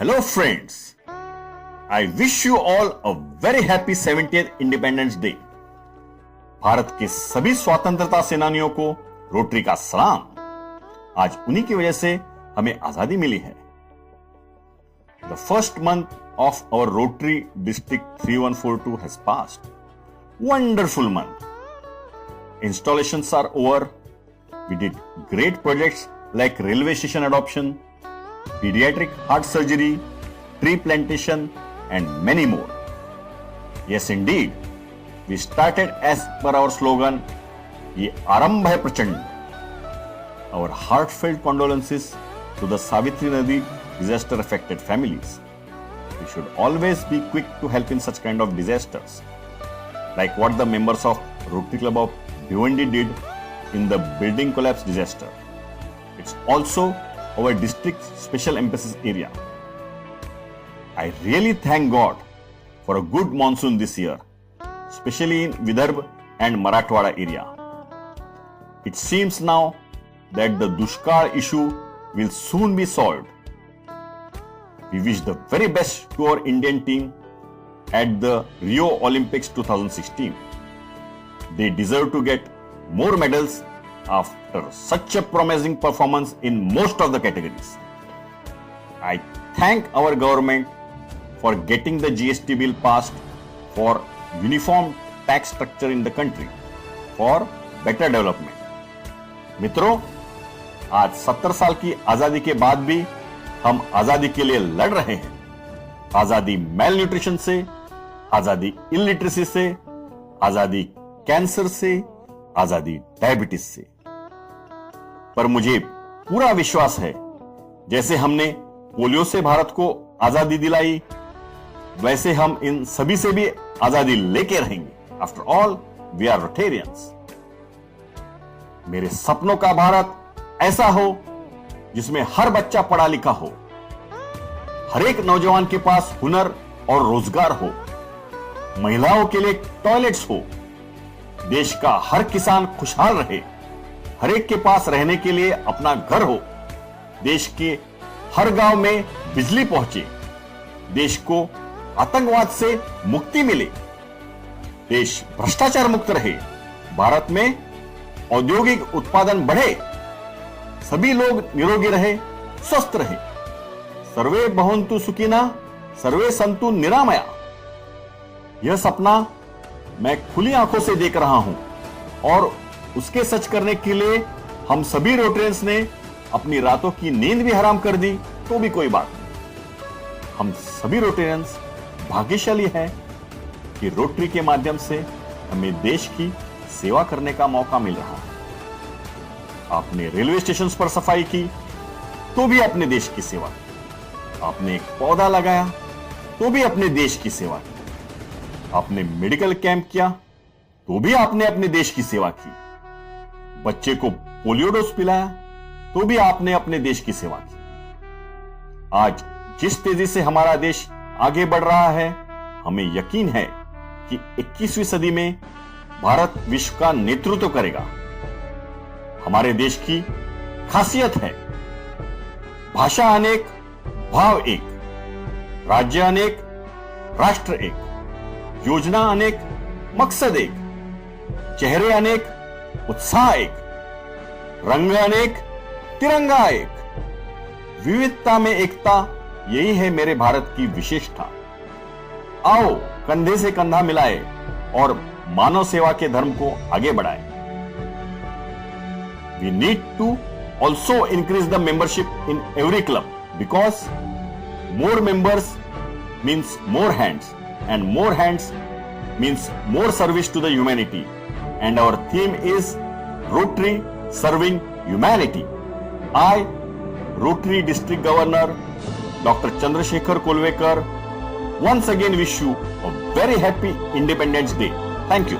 Hello friends, I wish you all a very happy 70th Independence Day. Bharat के सभी स्वतंत्रता सेनानियों को रोटरी का सलाम। आज उन्हीं की वजह से हमें आजादी मिली है। The first month of our Rotary District 3142 has passed. Wonderful month. Installations are over. We did great projects like railway station adoption, pediatric heart surgery, tree plantation, and many more. Yes, indeed. We started as per our slogan, "Ye Arambh hai Prachand." Our heartfelt condolences to the Savitri Nadi disaster-affected families. We should always be quick to help in such kind of disasters, like what the members of Rotary Club of Bhiwandi did in the building collapse disaster. It's also our district's special emphasis area. I really thank God for a good monsoon this year, especially in Vidarbha and Marathwada area. It seems now that the Dushkar issue will soon be solved. We wish the very best to our Indian team at the Rio Olympics 2016. They deserve to get more medals after such a promising performance in most of the categories. I thank our government for getting the GST bill passed for uniform tax structure in the country for better development. मित्रों, आज 70 साल की आजादी के बाद भी हम आजादी के लिए लड़ रहे हैं। आजादी मेल न्यूट्रिशन से, आजादी इलिटरेसी से, आजादी कैंसर से, आजादी डायबिटीज से। पर मुझे पूरा विश्वास है, जैसे हमने पोलियो से भारत को आजादी दिलाई, वैसे हम इन सभी से भी आजादी लेके रहेंगे। After all we are Rotarians. मेरे सपनों का भारत ऐसा हो जिसमें हर बच्चा पढ़ा लिखा हो, हर एक नौजवान के पास हुनर और रोजगार हो, महिलाओं के लिए टॉयलेट्स हो, देश का हर किसान खुशहाल रहे, हर एक के पास रहने के लिए अपना घर हो, देश के हर गांव में बिजली पहुंचे, देश को आतंकवाद से मुक्ति मिले, देश भ्रष्टाचार मुक्त रहे, भारत में औद्योगिक उत्पादन बढ़े, सभी लोग निरोगी रहे, स्वस्थ रहे। सर्वे भवन्तु सुखिनः, सर्वे सन्तु निरामया। यह सपना मैं खुली आंखों से देख रहा हूं और उसके सच करने के लिए हम सभी रोटेरियंस ने अपनी रातों की नींद भी हराम कर दी तो भी कोई बात नहीं। हम सभी रोटेरियंस भाग्यशाली हैं कि रोटरी के माध्यम से हमें देश की सेवा करने का मौका मिल रहा है। आपने रेलवे स्टेशन पर सफाई की तो भी अपने देश की सेवा की, आपने एक पौधा लगाया तो भी अपने देश की सेवा की, आपने मेडिकल कैंप किया तो भी आपने अपने देश की सेवा की, बच्चे को पोलियो डोज पिलाया तो भी आपने अपने देश की सेवा की। आज जिस तेजी से हमारा देश आगे बढ़ रहा है, हमें यकीन है कि 21वीं सदी में भारत विश्व का नेतृत्व करेगा। हमारे देश की खासियत है, भाषा अनेक, भाव एक, राज्य अनेक, राष्ट्र एक, योजना अनेक, मकसद एक, चेहरे अनेक, उत्साह एक, रंग अनेक, तिरंगा एक। विविधता में एकता, यही है मेरे भारत की विशेषता। आओ कंधे से कंधा मिलाए और मानव सेवा के धर्म को आगे बढ़ाए। We need to also increase the membership in every club because more members means more hands and more hands means more service to the humanity, and our theme is Rotary Serving Humanity. I, Rotary District Governor Dr. Chandrasekhar Kolvekar, once again wish you a very happy Independence Day. Thank you.